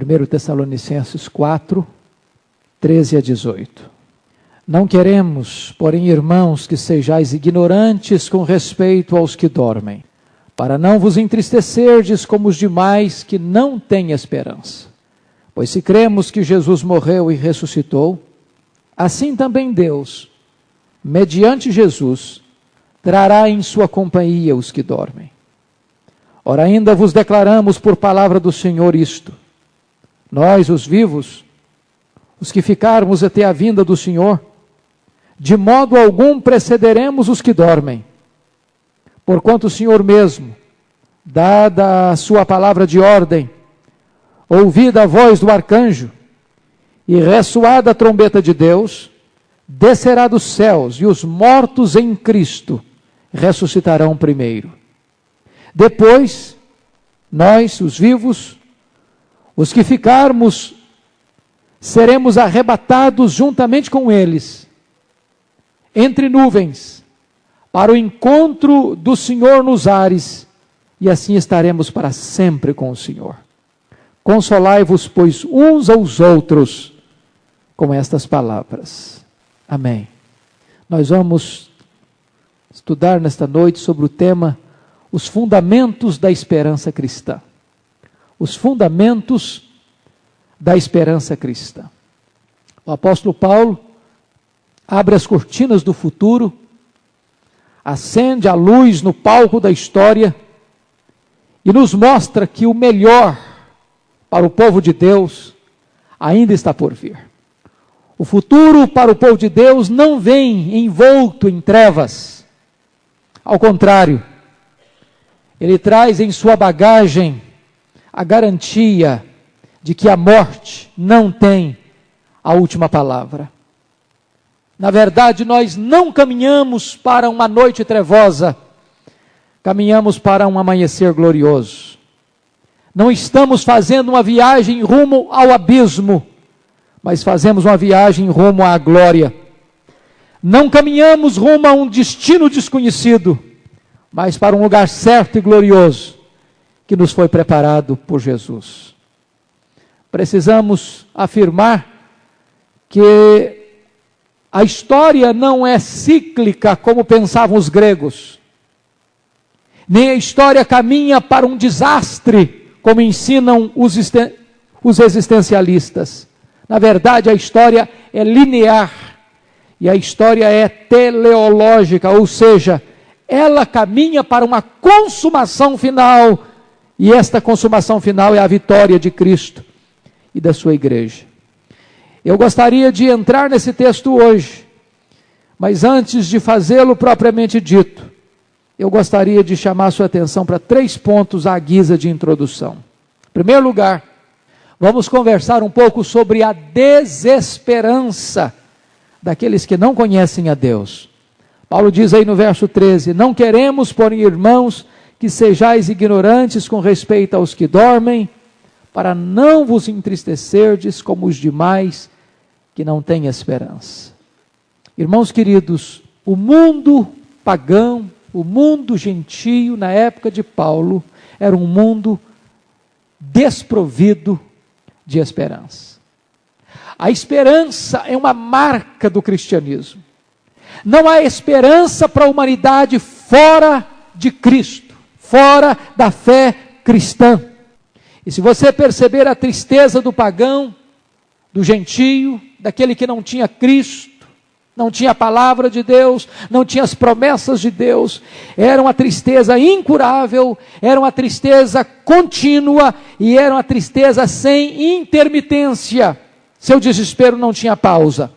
1 Tessalonicenses 4, 13 a 18. Não queremos, porém, irmãos, que sejais ignorantes com respeito aos que dormem, para não vos entristecerdes como os demais que não têm esperança. Pois se cremos que Jesus morreu e ressuscitou, assim também Deus, mediante Jesus, trará em sua companhia os que dormem. Ora, ainda vos declaramos por palavra do Senhor isto: nós, os vivos, os que ficarmos até a vinda do Senhor, de modo algum precederemos os que dormem. Porquanto o Senhor mesmo, dada a sua palavra de ordem, ouvida a voz do arcanjo, e ressoada a trombeta de Deus, descerá dos céus, e os mortos em Cristo ressuscitarão primeiro. Depois, nós, os vivos, os que ficarmos, seremos arrebatados juntamente com eles, entre nuvens, para o encontro do Senhor nos ares, e assim estaremos para sempre com o Senhor. Consolai-vos, pois, uns aos outros, com estas palavras. Amém. Nós vamos estudar nesta noite sobre o tema os fundamentos da esperança cristã. Os fundamentos da esperança cristã. O apóstolo Paulo abre as cortinas do futuro, acende a luz no palco da história e nos mostra que o melhor para o povo de Deus ainda está por vir. O futuro para o povo de Deus não vem envolto em trevas. Ao contrário, ele traz em sua bagagem a garantia de que a morte não tem a última palavra. Na verdade, nós não caminhamos para uma noite trevosa, caminhamos para um amanhecer glorioso. Não estamos fazendo uma viagem rumo ao abismo, mas fazemos uma viagem rumo à glória. Não caminhamos rumo a um destino desconhecido, mas para um lugar certo e glorioso, que nos foi preparado por Jesus. Precisamos afirmar que a história não é cíclica como pensavam os gregos, nem a história caminha para um desastre como ensinam os existencialistas. Na verdade, a história é linear e a história é teleológica, ou seja, ela caminha para uma consumação final, e esta consumação final é a vitória de Cristo e da sua igreja. Eu gostaria de entrar nesse texto hoje, mas antes de fazê-lo propriamente dito, eu gostaria de chamar a sua atenção para 3 pontos à guisa de introdução. Em primeiro lugar, vamos conversar um pouco sobre a desesperança daqueles que não conhecem a Deus. Paulo diz aí no verso 13, não queremos, porém, irmãos, que sejais ignorantes com respeito aos que dormem, para não vos entristecerdes como os demais que não têm esperança. Irmãos queridos, o mundo pagão, o mundo gentio na época de Paulo, era um mundo desprovido de esperança. A esperança é uma marca do cristianismo. Não há esperança para a humanidade fora de Cristo, fora da fé cristã. E se você perceber a tristeza do pagão, do gentio, daquele que não tinha Cristo, não tinha a palavra de Deus, não tinha as promessas de Deus, era uma tristeza incurável, era uma tristeza contínua e era uma tristeza sem intermitência. Seu desespero não tinha pausa.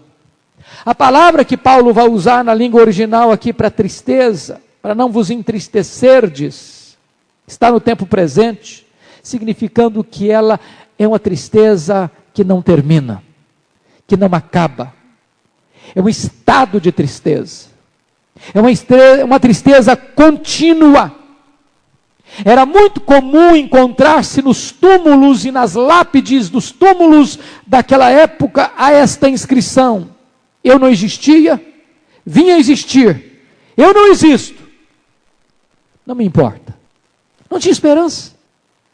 A palavra que Paulo vai usar na língua original aqui para tristeza, para não vos entristecerdes, está no tempo presente, significando que ela é uma tristeza que não termina, que não acaba. É um estado de tristeza. É uma tristeza contínua. Era muito comum encontrar-se nos túmulos e nas lápides dos túmulos daquela época a esta inscrição: eu não existia, vim a existir, eu não existo, não me importa. Não tinha esperança,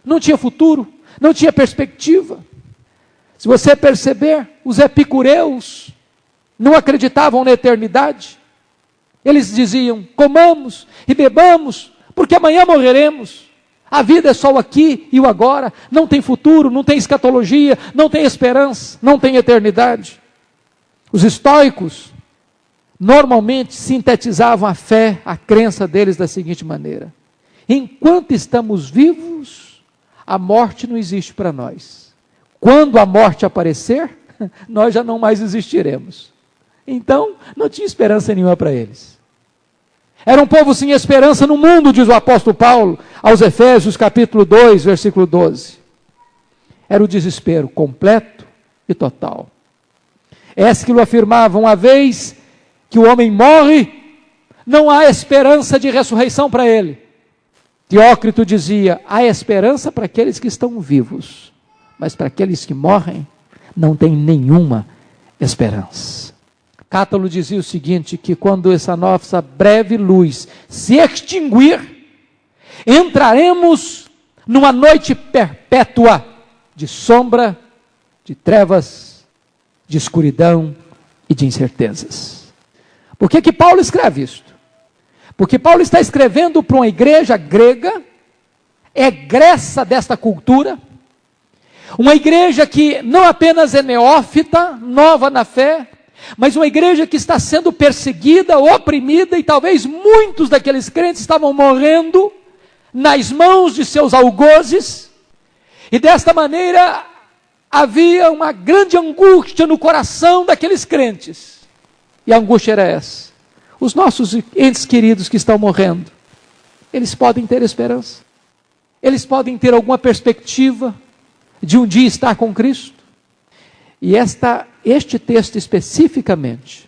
não tinha futuro, não tinha perspectiva. Se você perceber, os epicureus não acreditavam na eternidade. Eles diziam: comamos e bebamos, porque amanhã morreremos. A vida é só o aqui e o agora. Não tem futuro, não tem escatologia, não tem esperança, não tem eternidade. Os estoicos normalmente sintetizavam a fé, a crença deles da seguinte maneira: enquanto estamos vivos, a morte não existe para nós. Quando a morte aparecer, nós já não mais existiremos. Então, não tinha esperança nenhuma para eles. Era um povo sem esperança no mundo, diz o apóstolo Paulo aos Efésios, capítulo 2, versículo 12. Era o desespero completo e total. Ésquilo afirmava: uma vez que o homem morre, não há esperança de ressurreição para ele. Teócrito dizia: há esperança para aqueles que estão vivos, mas para aqueles que morrem, não tem nenhuma esperança. Cátalo dizia o seguinte, que quando essa nossa breve luz se extinguir, entraremos numa noite perpétua de sombra, de trevas, de escuridão e de incertezas. Por que Paulo escreve isto? Porque Paulo está escrevendo para uma igreja grega, egressa desta cultura, uma igreja que não apenas é neófita, nova na fé, mas uma igreja que está sendo perseguida, oprimida, e talvez muitos daqueles crentes estavam morrendo nas mãos de seus algozes, e desta maneira havia uma grande angústia no coração daqueles crentes. E a angústia era essa: os nossos entes queridos que estão morrendo, eles podem ter esperança? Eles podem ter alguma perspectiva de um dia estar com Cristo? E este texto especificamente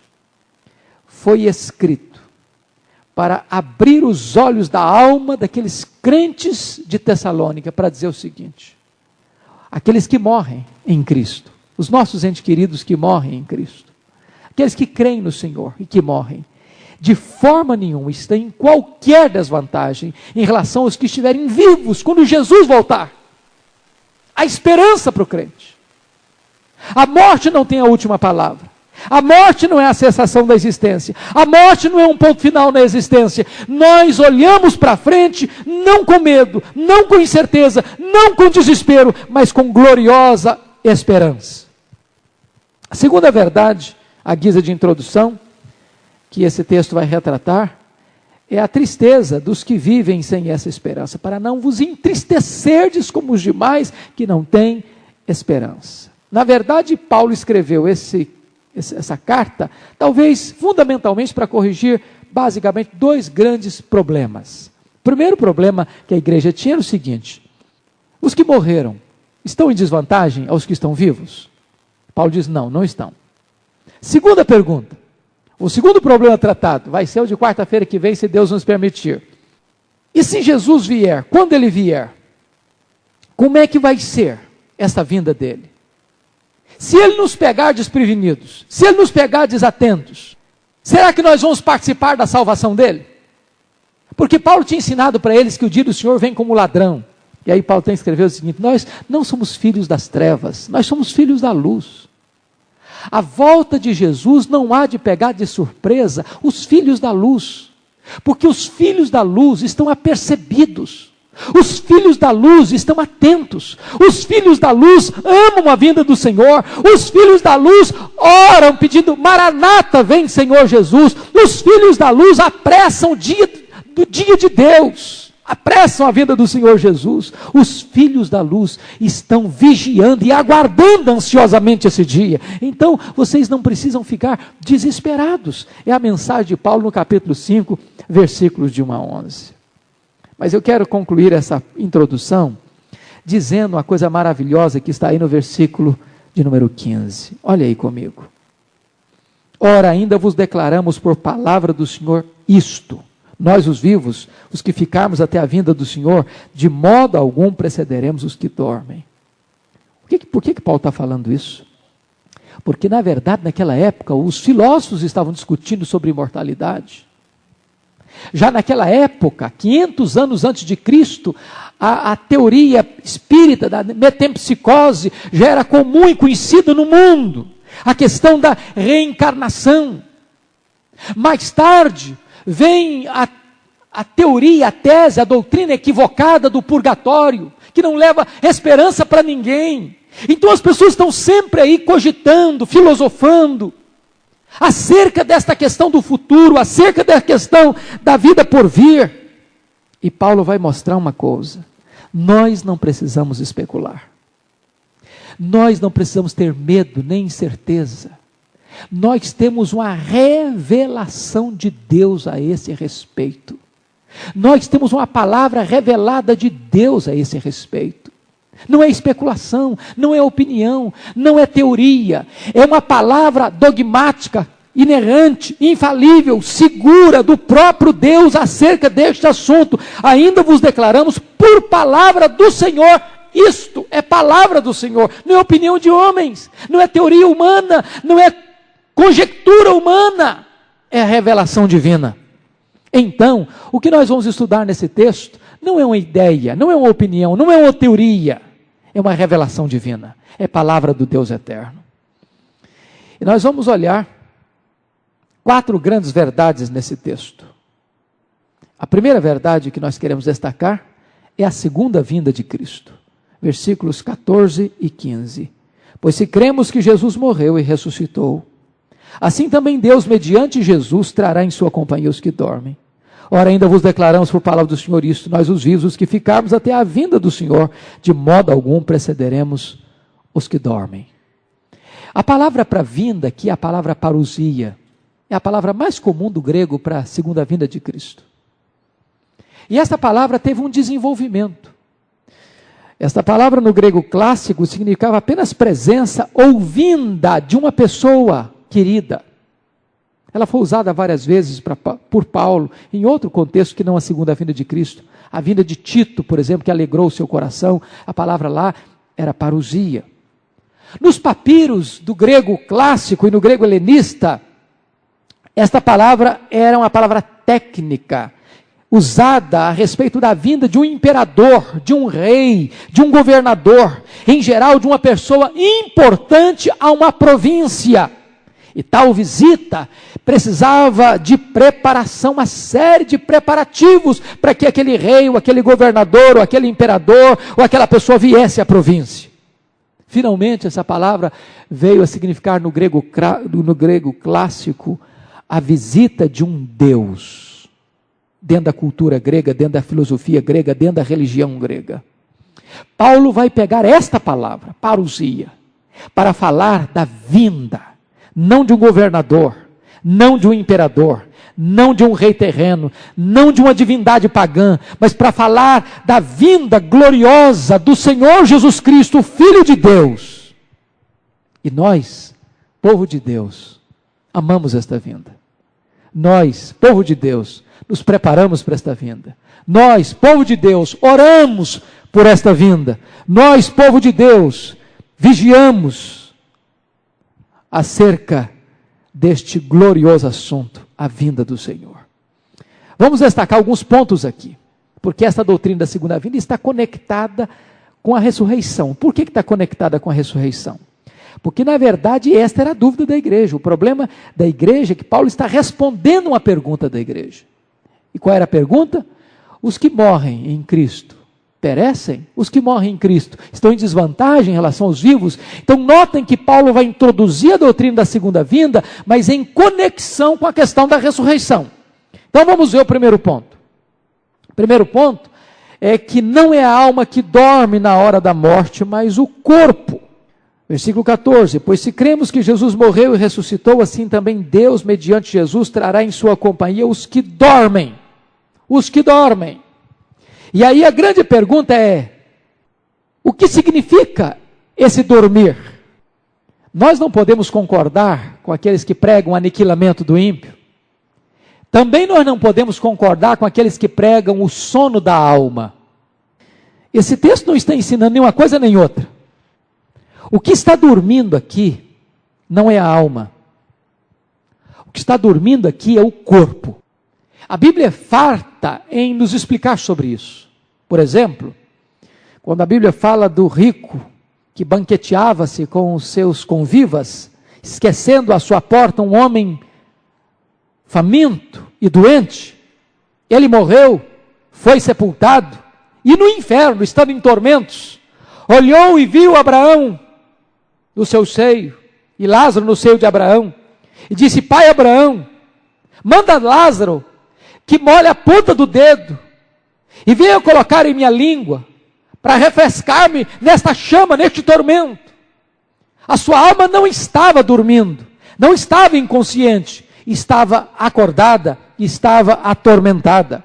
foi escrito para abrir os olhos da alma daqueles crentes de Tessalônica, para dizer o seguinte: aqueles que morrem em Cristo, os nossos entes queridos que morrem em Cristo, aqueles que creem no Senhor e que morrem, de forma nenhuma estão em qualquer desvantagem em relação aos que estiverem vivos quando Jesus voltar. Há esperança para o crente. A morte não tem a última palavra. A morte não é a cessação da existência. A morte não é um ponto final na existência. Nós olhamos para frente, não com medo, não com incerteza, não com desespero, mas com gloriosa esperança. A segunda verdade, à guisa de introdução, que esse texto vai retratar, é a tristeza dos que vivem sem essa esperança, para não vos entristecerdes como os demais que não têm esperança. Na verdade, Paulo escreveu essa carta, talvez fundamentalmente para corrigir basicamente dois grandes problemas. O primeiro problema que a igreja tinha era o seguinte: os que morreram estão em desvantagem aos que estão vivos? Paulo diz: não, não estão. Segunda pergunta, o segundo problema tratado vai ser o de quarta-feira que vem, se Deus nos permitir. E se Jesus vier, quando ele vier, como é que vai ser essa vinda dele? Se ele nos pegar desprevenidos, se ele nos pegar desatentos, será que nós vamos participar da salvação dele? Porque Paulo tinha ensinado para eles que o dia do Senhor vem como ladrão. E aí Paulo tem que escrever o seguinte: nós não somos filhos das trevas, nós somos filhos da luz. A volta de Jesus não há de pegar de surpresa os filhos da luz, porque os filhos da luz estão apercebidos. Os filhos da luz estão atentos. Os filhos da luz amam a vinda do Senhor. Os filhos da luz oram pedindo: Maranata, vem Senhor Jesus. Os filhos da luz apressam o dia de Deus, apressam a vinda do Senhor Jesus. Os filhos da luz estão vigiando e aguardando ansiosamente esse dia. Então, vocês não precisam ficar desesperados. É a mensagem de Paulo no capítulo 5, versículos de 1 a 11. Mas eu quero concluir essa introdução dizendo uma coisa maravilhosa que está aí no versículo de número 15. Olha aí comigo. Ora, ainda vos declaramos por palavra do Senhor isto: nós os vivos, os que ficarmos até a vinda do Senhor, de modo algum precederemos os que dormem. Por que Paulo está falando isso? Porque na verdade naquela época os filósofos estavam discutindo sobre imortalidade. Já naquela época, 500 anos antes de Cristo, a teoria espírita da metempsicose já era comum e conhecida no mundo. A questão da reencarnação. Mais tarde, vem a teoria, a tese, a doutrina equivocada do purgatório, que não leva esperança para ninguém. Então as pessoas estão sempre aí cogitando, filosofando, acerca desta questão do futuro, acerca da questão da vida por vir. E Paulo vai mostrar uma coisa: nós não precisamos especular, nós não precisamos ter medo nem incerteza, nós temos uma revelação de Deus a esse respeito, nós temos uma palavra revelada de Deus a esse respeito. Não é especulação, não é opinião, não é teoria, é uma palavra dogmática, inerrante, infalível, segura do próprio Deus acerca deste assunto. Ainda vos declaramos por palavra do Senhor. Isto é palavra do Senhor, não é opinião de homens, não é teoria humana, não é conjectura humana, é a revelação divina. Então, o que nós vamos estudar nesse texto não é uma ideia, não é uma opinião, não é uma teoria, é uma revelação divina, é palavra do Deus eterno. E nós vamos olhar 4 grandes verdades nesse texto. A primeira verdade que nós queremos destacar é a segunda vinda de Cristo. Versículos 14 e 15. Pois se cremos que Jesus morreu e ressuscitou, assim também Deus, mediante Jesus, trará em sua companhia os que dormem. Ora, ainda vos declaramos por palavra do Senhor isto: nós os vivos, os que ficarmos até a vinda do Senhor, de modo algum precederemos os que dormem. A palavra para vinda aqui é a palavra parousia. É a palavra mais comum do grego para a segunda vinda de Cristo. E esta palavra teve um desenvolvimento. Esta palavra no grego clássico significava apenas presença ou vinda de uma pessoa querida. Ela foi usada várias vezes por Paulo, em outro contexto que não a segunda vinda de Cristo. A vinda de Tito, por exemplo, que alegrou o seu coração, a palavra lá era parousia. Nos papiros do grego clássico e no grego helenista, esta palavra era uma palavra técnica, usada a respeito da vinda de um imperador, de um rei, de um governador, em geral de uma pessoa importante a uma província. E tal visita precisava de preparação, uma série de preparativos para que aquele rei, ou aquele governador, ou aquele imperador, ou aquela pessoa viesse à província. Finalmente, essa palavra veio a significar no grego clássico a visita de um Deus, dentro da cultura grega, dentro da filosofia grega, dentro da religião grega. Paulo vai pegar esta palavra, parousia, para falar da vinda, não de um governador, não de um imperador, não de um rei terreno, não de uma divindade pagã, mas para falar da vinda gloriosa do Senhor Jesus Cristo, o Filho de Deus. E nós, povo de Deus, amamos esta vinda. Nós, povo de Deus, nos preparamos para esta vinda. Nós, povo de Deus, oramos por esta vinda. Nós, povo de Deus, vigiamos acerca deste glorioso assunto, a vinda do Senhor. Vamos destacar alguns pontos aqui, porque esta doutrina da segunda vinda está conectada com a ressurreição. Por que está conectada com a ressurreição? Porque, na verdade, esta era a dúvida da igreja. O problema da igreja é que Paulo está respondendo uma pergunta da igreja. E qual era a pergunta? Os que morrem em Cristo perecem? Os que morrem em Cristo estão em desvantagem em relação aos vivos? Então, notem que Paulo vai introduzir a doutrina da segunda vinda, mas em conexão com a questão da ressurreição. Então, vamos ver o primeiro ponto. O primeiro ponto é que não é a alma que dorme na hora da morte, mas o corpo. Versículo 14, pois se cremos que Jesus morreu e ressuscitou, assim também Deus, mediante Jesus, trará em sua companhia os que dormem. Os que dormem. E aí a grande pergunta é, o que significa esse dormir? Nós não podemos concordar com aqueles que pregam o aniquilamento do ímpio. Também nós não podemos concordar com aqueles que pregam o sono da alma. Esse texto não está ensinando nenhuma coisa nem outra. O que está dormindo aqui não é a alma. O que está dormindo aqui é o corpo. A Bíblia é farta em nos explicar sobre isso. Por exemplo, quando a Bíblia fala do rico que banqueteava-se com os seus convivas, esquecendo à sua porta um homem faminto e doente, ele morreu, foi sepultado, e no inferno, estando em tormentos, olhou e viu Abraão no seu seio, e Lázaro no seio de Abraão, e disse: Pai Abraão, manda Lázaro que molhe a ponta do dedo, e venha colocar em minha língua, para refrescar-me nesta chama, neste tormento. A sua alma não estava dormindo, não estava inconsciente, estava acordada, estava atormentada.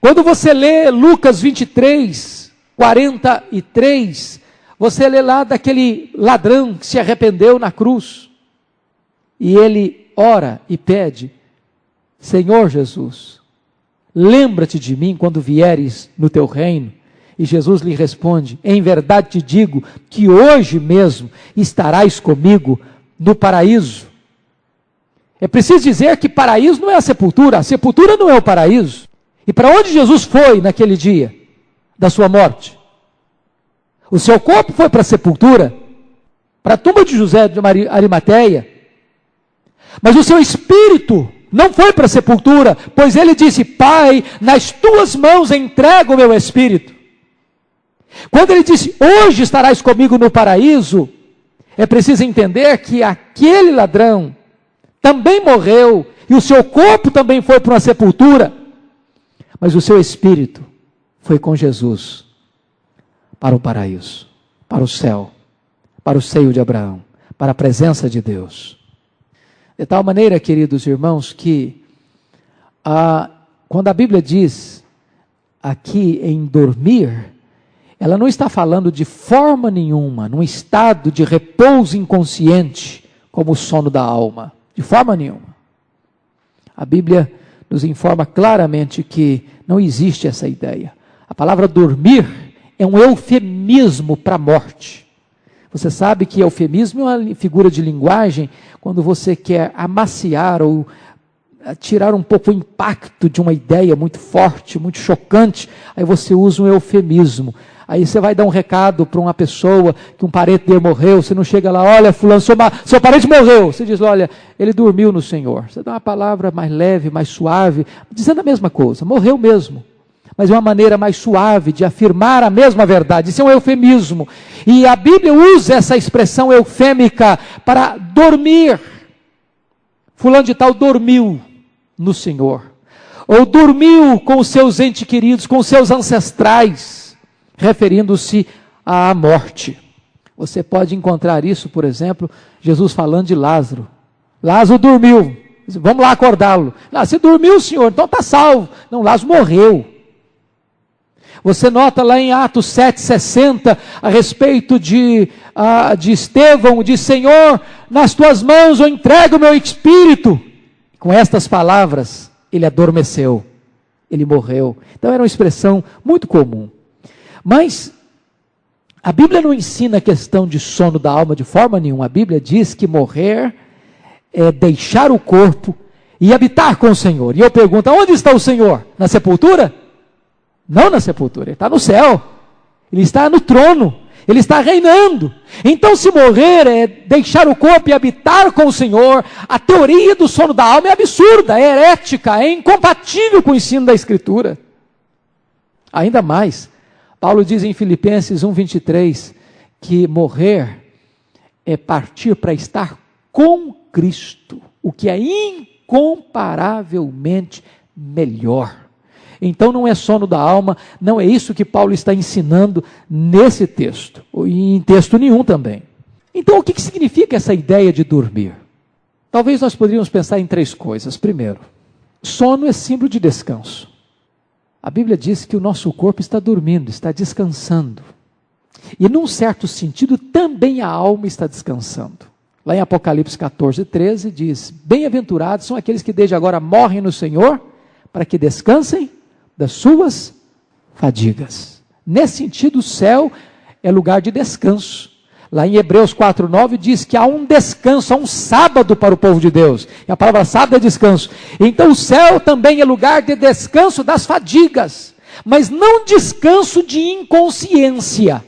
Quando você lê Lucas 23, 43, você lê lá daquele ladrão que se arrependeu na cruz, e ele ora e pede: Senhor Jesus, lembra-te de mim quando vieres no teu reino. E Jesus lhe responde: em verdade te digo que hoje mesmo estarás comigo no paraíso. É preciso dizer que paraíso não é a sepultura não é o paraíso. E para onde Jesus foi naquele dia da sua morte? O seu corpo foi para a sepultura, para a tumba de José de Arimateia, mas o seu espírito não foi para a sepultura, pois ele disse: Pai, nas tuas mãos entrego o meu espírito. Quando ele disse: hoje estarás comigo no paraíso, é preciso entender que aquele ladrão também morreu, e o seu corpo também foi para uma sepultura, mas o seu espírito foi com Jesus para o paraíso, para o céu, para o seio de Abraão, para a presença de Deus. De tal maneira, queridos irmãos, que quando a Bíblia diz aqui em dormir, ela não está falando de forma nenhuma, num estado de repouso inconsciente, como o sono da alma, de forma nenhuma. A Bíblia nos informa claramente que não existe essa ideia. A palavra dormir é um eufemismo para a morte. Você sabe que eufemismo é uma figura de linguagem quando você quer amaciar ou tirar um pouco o impacto de uma ideia muito forte, muito chocante, aí você usa um eufemismo. Aí você vai dar um recado para uma pessoa que um parente dele morreu, você não chega lá: olha fulano, seu parente morreu. Você diz: olha, ele dormiu no Senhor. Você dá uma palavra mais leve, mais suave, dizendo a mesma coisa, morreu mesmo. Mas é uma maneira mais suave de afirmar a mesma verdade. Isso é um eufemismo. E a Bíblia usa essa expressão eufêmica para dormir. Fulano de tal dormiu no Senhor. Ou dormiu com os seus entes queridos, com os seus ancestrais, referindo-se à morte. Você pode encontrar isso, por exemplo, Jesus falando de Lázaro. Lázaro dormiu. Vamos lá acordá-lo. Você dormiu, Senhor, então está salvo. Não, Lázaro morreu. Você nota lá em Atos 7,60, a respeito de Estevão, diz: Senhor, nas tuas mãos eu entrego o meu espírito. Com estas palavras, ele adormeceu, ele morreu. Então era uma expressão muito comum. Mas a Bíblia não ensina a questão de sono da alma de forma nenhuma. A Bíblia diz que morrer é deixar o corpo e habitar com o Senhor. E eu pergunto: onde está o Senhor? Na sepultura? Não na sepultura, ele está no céu, ele está no trono, ele está reinando. Então, se morrer é deixar o corpo e habitar com o Senhor, a teoria do sono da alma é absurda, é herética, é incompatível com o ensino da Escritura. Ainda mais, Paulo diz em Filipenses 1,23, que morrer é partir para estar com Cristo, o que é incomparavelmente melhor. Então não é sono da alma, não é isso que Paulo está ensinando nesse texto, e em texto nenhum também. Então o que significa essa ideia de dormir? Talvez nós poderíamos pensar em três coisas. Primeiro, sono é símbolo de descanso. A Bíblia diz que o nosso corpo está dormindo, está descansando. E num certo sentido também a alma está descansando. Lá em Apocalipse 14:13 diz: bem-aventurados são aqueles que desde agora morrem no Senhor, para que descansem das suas fadigas. Nesse sentido, o céu é lugar de descanso. Lá em Hebreus 4:9 diz que há um descanso, há um sábado para o povo de Deus. E a palavra sábado é descanso. Então o céu também é lugar de descanso das fadigas, mas não descanso de inconsciência.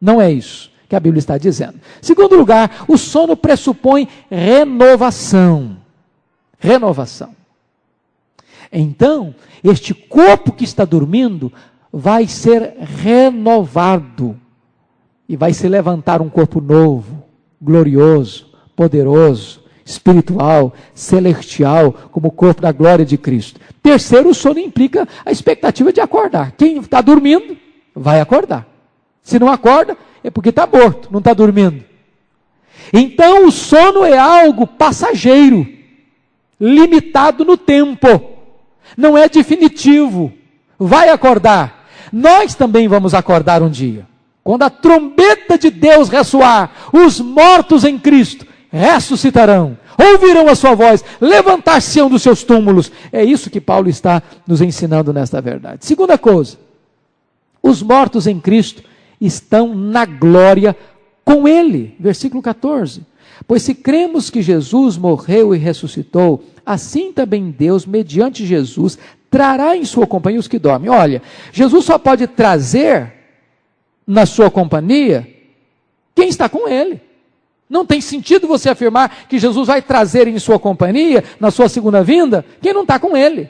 Não é isso que a Bíblia está dizendo. Segundo lugar, o sono pressupõe renovação. Renovação. Então, este corpo que está dormindo vai ser renovado. E vai se levantar um corpo novo, glorioso, poderoso, espiritual, celestial, como o corpo da glória de Cristo. Terceiro, o sono implica a expectativa de acordar. Quem está dormindo, vai acordar. Se não acorda, é porque está morto, não está dormindo. Então, o sono é algo passageiro, limitado no tempo. Não é definitivo. Vai acordar. Nós também vamos acordar um dia. Quando a trombeta de Deus ressoar, os mortos em Cristo ressuscitarão, ouvirão a sua voz, levantar-se-ão dos seus túmulos. É isso que Paulo está nos ensinando nesta verdade. Segunda coisa, os mortos em Cristo estão na glória com Ele. Versículo 14. Pois se cremos que Jesus morreu e ressuscitou, assim também Deus, mediante Jesus, trará em sua companhia os que dormem. Olha, Jesus só pode trazer na sua companhia quem está com Ele. Não tem sentido você afirmar que Jesus vai trazer em sua companhia, na sua segunda vinda, quem não está com Ele.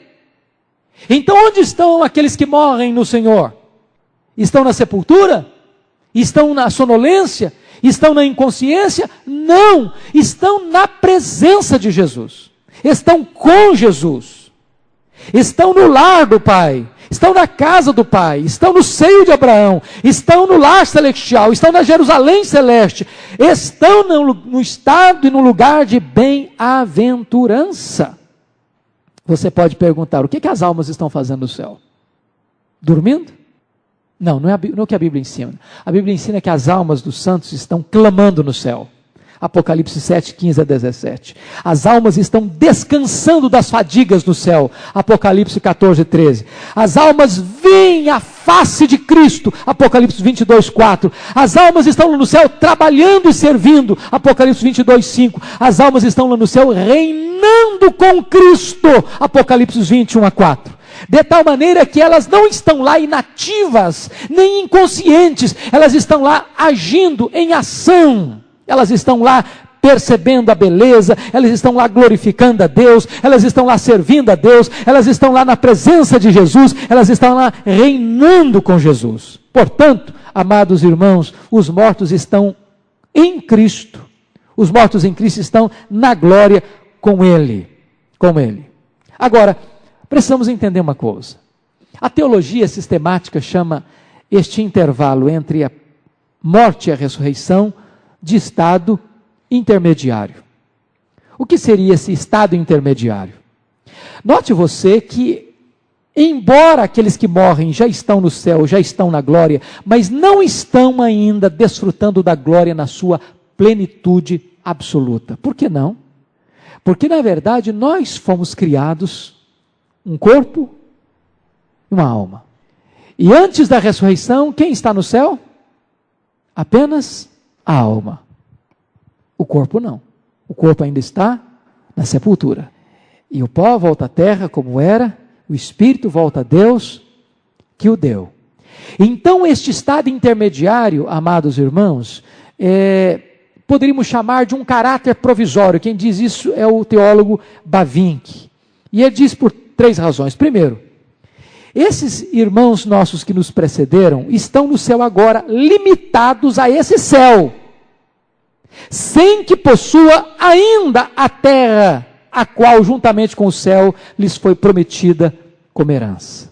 Então onde estão aqueles que morrem no Senhor? Estão na sepultura? Estão na sonolência? Estão na inconsciência? Não, estão na presença de Jesus. Estão com Jesus. Estão no lar do Pai. Estão na casa do Pai, estão no seio de Abraão, estão no lar celestial, estão na Jerusalém celeste, estão no estado e no lugar de bem-aventurança. Você pode perguntar, o que as almas estão fazendo no céu? Dormindo? Não, não é o que a Bíblia ensina. A Bíblia ensina que as almas dos santos estão clamando no céu. Apocalipse 7, 15 a 17. As almas estão descansando das fadigas no céu. Apocalipse 14, 13. As almas veem a face de Cristo. Apocalipse 22, 4. As almas estão lá no céu trabalhando e servindo. Apocalipse 22, 5. As almas estão lá no céu reinando com Cristo. Apocalipse 21 a 4. De tal maneira que elas não estão lá inativas, nem inconscientes. Elas estão lá agindo em ação. Elas estão lá percebendo a beleza, elas estão lá glorificando a Deus, elas estão lá servindo a Deus, elas estão lá na presença de Jesus, elas estão lá reinando com Jesus. Portanto, amados irmãos, os mortos estão em Cristo, os mortos em Cristo estão na glória com Ele, com Ele. Agora, precisamos entender uma coisa. A teologia sistemática chama este intervalo entre a morte e a ressurreição de estado intermediário. O que seria esse estado intermediário? Note você que, embora aqueles que morrem já estão no céu, já estão na glória, mas não estão ainda desfrutando da glória na sua plenitude absoluta. Por que não? Porque, na verdade, nós fomos criados um corpo e uma alma. E antes da ressurreição, quem está no céu? Apenas a alma. O corpo não. O corpo ainda está na sepultura. E o pó volta à terra como era, o espírito volta a Deus que o deu. Então este estado intermediário, amados irmãos, poderíamos chamar de um caráter provisório. Quem diz isso é o teólogo Bavinck. E ele diz por 3 razões. Primeiro, esses irmãos nossos que nos precederam estão no céu agora, limitados a esse céu, sem que possua ainda a terra, a qual juntamente com o céu lhes foi prometida como herança.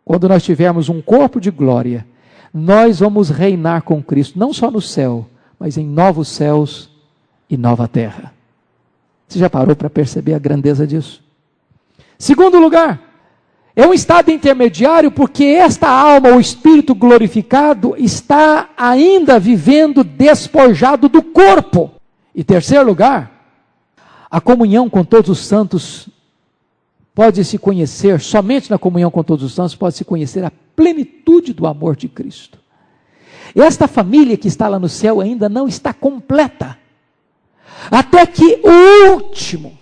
Quando nós tivermos um corpo de glória, nós vamos reinar com Cristo, não só no céu, mas em novos céus e nova terra. Você já parou para perceber a grandeza disso? Segundo lugar, é um estado intermediário porque esta alma, o espírito glorificado, está ainda vivendo despojado do corpo. E terceiro lugar, a comunhão com todos os santos pode-se conhecer, somente na comunhão com todos os santos, pode-se conhecer a plenitude do amor de Cristo. Esta família que está lá no céu ainda não está completa. Até que o último,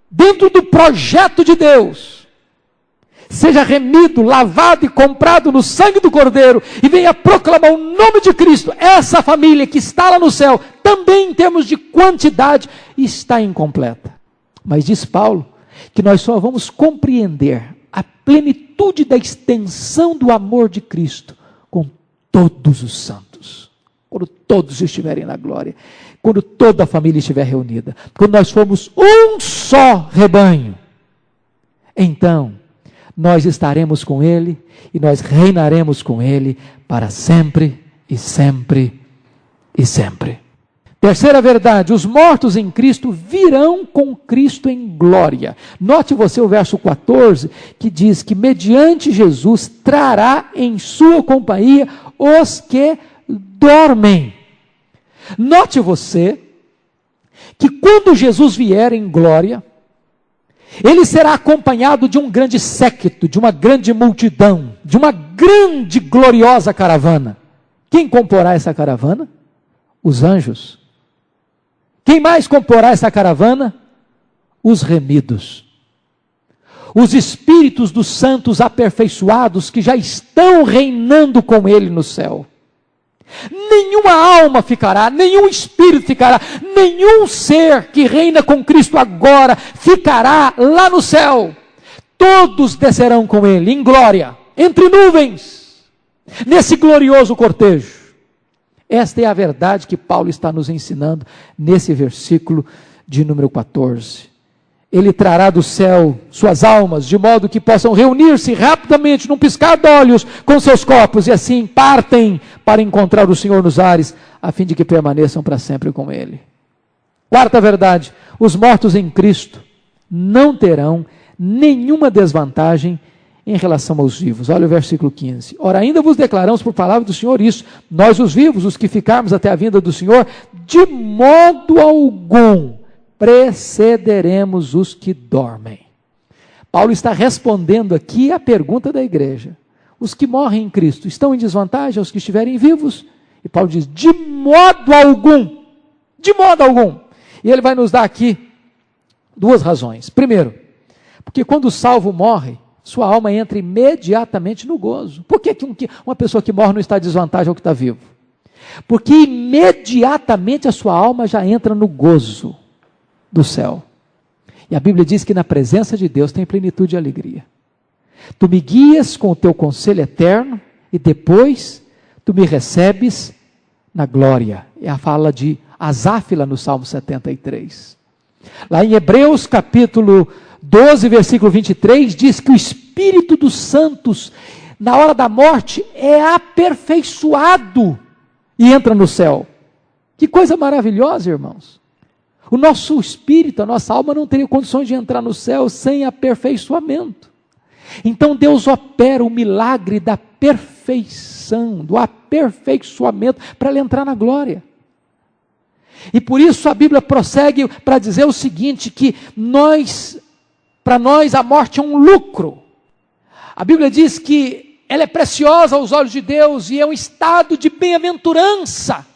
dentro do projeto de Deus, seja remido, lavado e comprado no sangue do Cordeiro, e venha proclamar o nome de Cristo. Essa família que está lá no céu, também em termos de quantidade, está incompleta. Mas diz Paulo, que nós só vamos compreender a plenitude da extensão do amor de Cristo com todos os santos, quando todos estiverem na glória, quando toda a família estiver reunida, quando nós formos um só rebanho, então nós estaremos com Ele e nós reinaremos com Ele para sempre e sempre e sempre. Terceira verdade, os mortos em Cristo virão com Cristo em glória. Note você o verso 14, que diz que mediante Jesus trará em sua companhia os que dormem. Note você que quando Jesus vier em glória, ele será acompanhado de um grande séquito, de uma grande multidão, de uma grande gloriosa caravana. Quem comporá essa caravana? Os anjos. Quem mais comporá essa caravana? Os remidos. Os espíritos dos santos aperfeiçoados que já estão reinando com ele no céu. Nenhuma alma ficará, nenhum espírito ficará, nenhum ser que reina com Cristo agora ficará lá no céu. Todos descerão com ele em glória, entre nuvens, nesse glorioso cortejo. Esta é a verdade que Paulo está nos ensinando nesse versículo de número 14. Ele trará do céu suas almas, de modo que possam reunir-se rapidamente, num piscar de olhos, com seus corpos, e assim partem para encontrar o Senhor nos ares, a fim de que permaneçam para sempre com Ele. Quarta verdade, os mortos em Cristo não terão nenhuma desvantagem em relação aos vivos. Olha o versículo 15. Ora, ainda vos declaramos por palavra do Senhor isso, nós os vivos, os que ficarmos até a vinda do Senhor, de modo algum precederemos os que dormem. Paulo está respondendo aqui a pergunta da igreja. Os que morrem em Cristo estão em desvantagem aos que estiverem vivos? E Paulo diz, de modo algum. De modo algum. E ele vai nos dar aqui duas razões. Primeiro, porque quando o salvo morre, sua alma entra imediatamente no gozo. Por que uma pessoa que morre não está em desvantagem ao que está vivo? Porque imediatamente a sua alma já entra no gozo do céu. E a Bíblia diz que na presença de Deus tem plenitude e alegria. Tu me guias com o teu conselho eterno e depois tu me recebes na glória. É a fala de Asaf lá no Salmo 73. Lá em Hebreus capítulo 12, versículo 23, diz que o Espírito dos santos, na hora da morte, é aperfeiçoado e entra no céu. Que coisa maravilhosa, irmãos. O nosso espírito, a nossa alma não teria condições de entrar no céu sem aperfeiçoamento. Então Deus opera o milagre da perfeição, do aperfeiçoamento, para ele entrar na glória. E por isso a Bíblia prossegue para dizer o seguinte, que para nós a morte é um lucro. A Bíblia diz que ela é preciosa aos olhos de Deus e é um estado de bem-aventurança.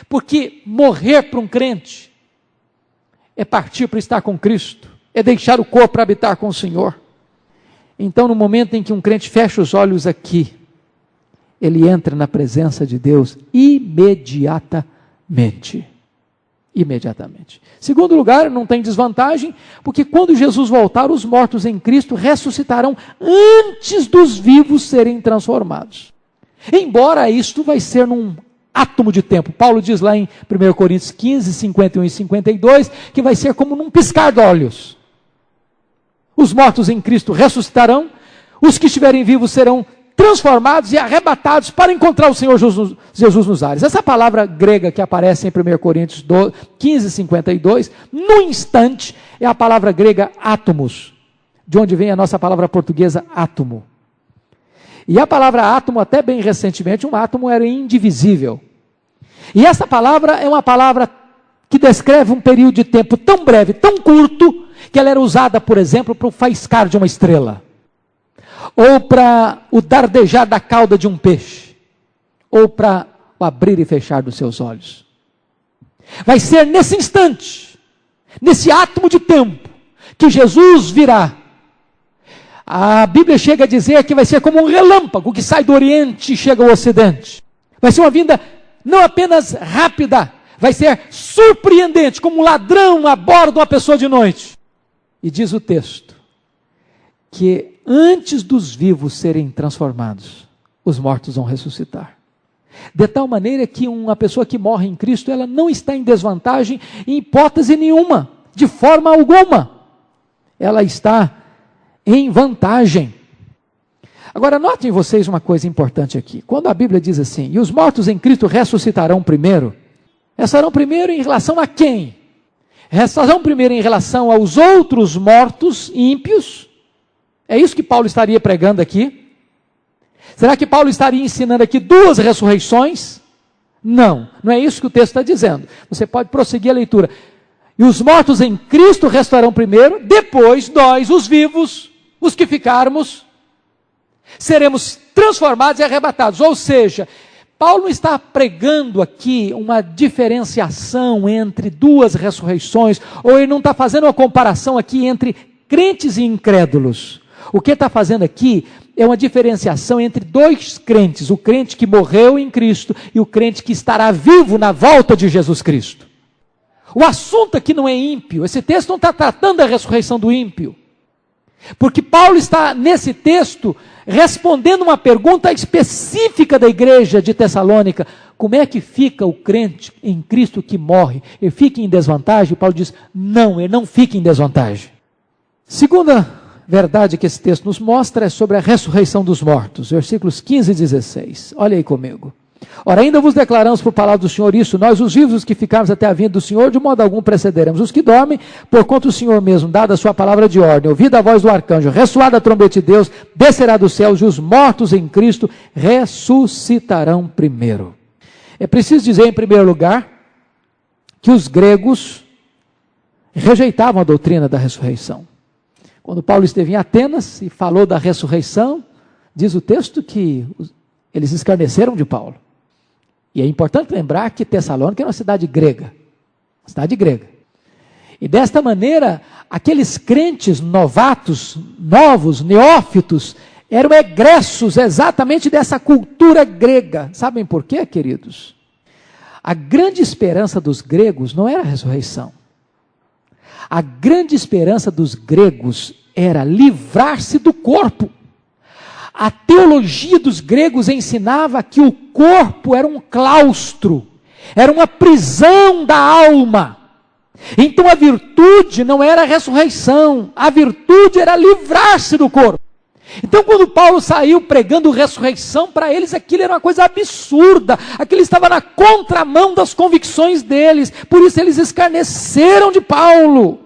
Porque morrer para um crente é partir para estar com Cristo, é deixar o corpo para habitar com o Senhor. Então, no momento em que um crente fecha os olhos aqui, ele entra na presença de Deus imediatamente. Imediatamente. Segundo lugar, não tem desvantagem, porque quando Jesus voltar, os mortos em Cristo ressuscitarão antes dos vivos serem transformados. Embora isto vai ser num átomo de tempo. Paulo diz lá em 1 Coríntios 15, 51 e 52, que vai ser como num piscar de olhos. Os mortos em Cristo ressuscitarão, os que estiverem vivos serão transformados e arrebatados para encontrar o Senhor Jesus nos ares. Essa palavra grega que aparece em 1 Coríntios 15, 52, no instante, é a palavra grega átomos, de onde vem a nossa palavra portuguesa átomo. E a palavra átomo, até bem recentemente, um átomo era indivisível. E essa palavra é uma palavra que descreve um período de tempo tão breve, tão curto, que ela era usada, por exemplo, para o faiscar de uma estrela, ou para o dardejar da cauda de um peixe, ou para o abrir e fechar dos seus olhos. Vai ser nesse instante, nesse átomo de tempo, que Jesus virá. A Bíblia chega a dizer que vai ser como um relâmpago que sai do Oriente e chega ao Ocidente. Vai ser uma vinda não apenas rápida, vai ser surpreendente, como um ladrão aborda uma pessoa de noite. E diz o texto, que antes dos vivos serem transformados, os mortos vão ressuscitar. De tal maneira que uma pessoa que morre em Cristo, ela não está em desvantagem em hipótese nenhuma, de forma alguma. Ela está em vantagem. Agora, notem vocês uma coisa importante aqui. Quando a Bíblia diz assim, e os mortos em Cristo ressuscitarão primeiro, ressuscitarão primeiro em relação a quem? Ressuscitarão primeiro em relação aos outros mortos ímpios? É isso que Paulo estaria pregando aqui? Será que Paulo estaria ensinando aqui duas ressurreições? Não, não é isso que o texto está dizendo. Você pode prosseguir a leitura. E os mortos em Cristo ressuscitarão primeiro, depois nós, os vivos, os que ficarmos, seremos transformados e arrebatados. Ou seja, Paulo não está pregando aqui uma diferenciação entre duas ressurreições, ou ele não está fazendo uma comparação aqui entre crentes e incrédulos. O que ele está fazendo aqui é uma diferenciação entre dois crentes, o crente que morreu em Cristo e o crente que estará vivo na volta de Jesus Cristo. O assunto aqui não é ímpio, esse texto não está tratando da ressurreição do ímpio, porque Paulo está nesse texto respondendo uma pergunta específica da igreja de Tessalônica: como é que fica o crente em Cristo que morre? Ele fica em desvantagem? Paulo diz, não, ele não fica em desvantagem. Segunda verdade que esse texto nos mostra é sobre a ressurreição dos mortos, versículos 15 e 16, olha aí comigo. Ora, ainda vos declaramos por palavra do Senhor isso, nós os vivos, os que ficarmos até a vinda do Senhor, de modo algum precederemos os que dormem, porquanto o Senhor mesmo, dada a sua palavra de ordem, ouvida a voz do arcanjo, ressoada a trombeta de Deus, descerá dos céus, e os mortos em Cristo ressuscitarão primeiro. É preciso dizer, em primeiro lugar, que os gregos rejeitavam a doutrina da ressurreição. Quando Paulo esteve em Atenas e falou da ressurreição, diz o texto que eles escarneceram de Paulo. E é importante lembrar que Tessalônica era uma cidade grega. E desta maneira, aqueles crentes novatos, novos, neófitos, eram egressos exatamente dessa cultura grega. Sabem por quê, queridos? A grande esperança dos gregos não era a ressurreição. A grande esperança dos gregos era livrar-se do corpo. A teologia dos gregos ensinava que o corpo era um claustro, era uma prisão da alma. Então a virtude não era a ressurreição, a virtude era livrar-se do corpo. Então quando Paulo saiu pregando ressurreição, para eles aquilo era uma coisa absurda, aquilo estava na contramão das convicções deles, por isso eles escarneceram de Paulo.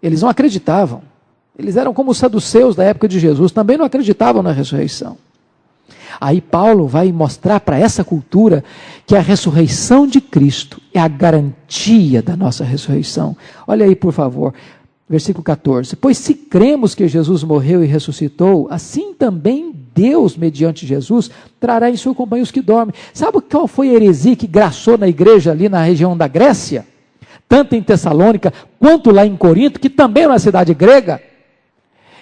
Eles não acreditavam. Eles eram como os saduceus da época de Jesus, também não acreditavam na ressurreição. Aí Paulo vai mostrar para essa cultura que a ressurreição de Cristo é a garantia da nossa ressurreição. Olha aí, por favor, versículo 14. Pois se cremos que Jesus morreu e ressuscitou, assim também Deus, mediante Jesus, trará em sua companhia os que dormem. Sabe qual foi a heresia que graçou na igreja ali na região da Grécia? Tanto em Tessalônica, quanto lá em Corinto, que também era uma cidade grega.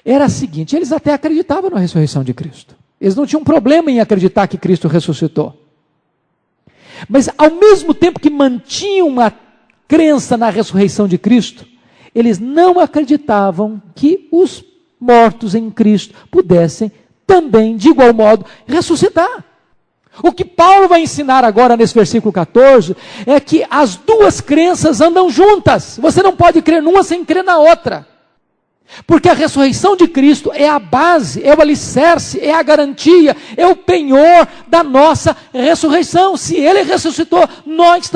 Era a seguinte, eles até acreditavam na ressurreição de Cristo. Eles não tinham problema em acreditar que Cristo ressuscitou. Mas ao mesmo tempo que mantinham a crença na ressurreição de Cristo, eles não acreditavam que os mortos em Cristo pudessem também, de igual modo, ressuscitar. O que Paulo vai ensinar agora nesse versículo 14 é que as duas crenças andam juntas. Você não pode crer numa sem crer na outra. Porque a ressurreição de Cristo é a base, é o alicerce, é a garantia, é o penhor da nossa ressurreição. Se Ele ressuscitou, nós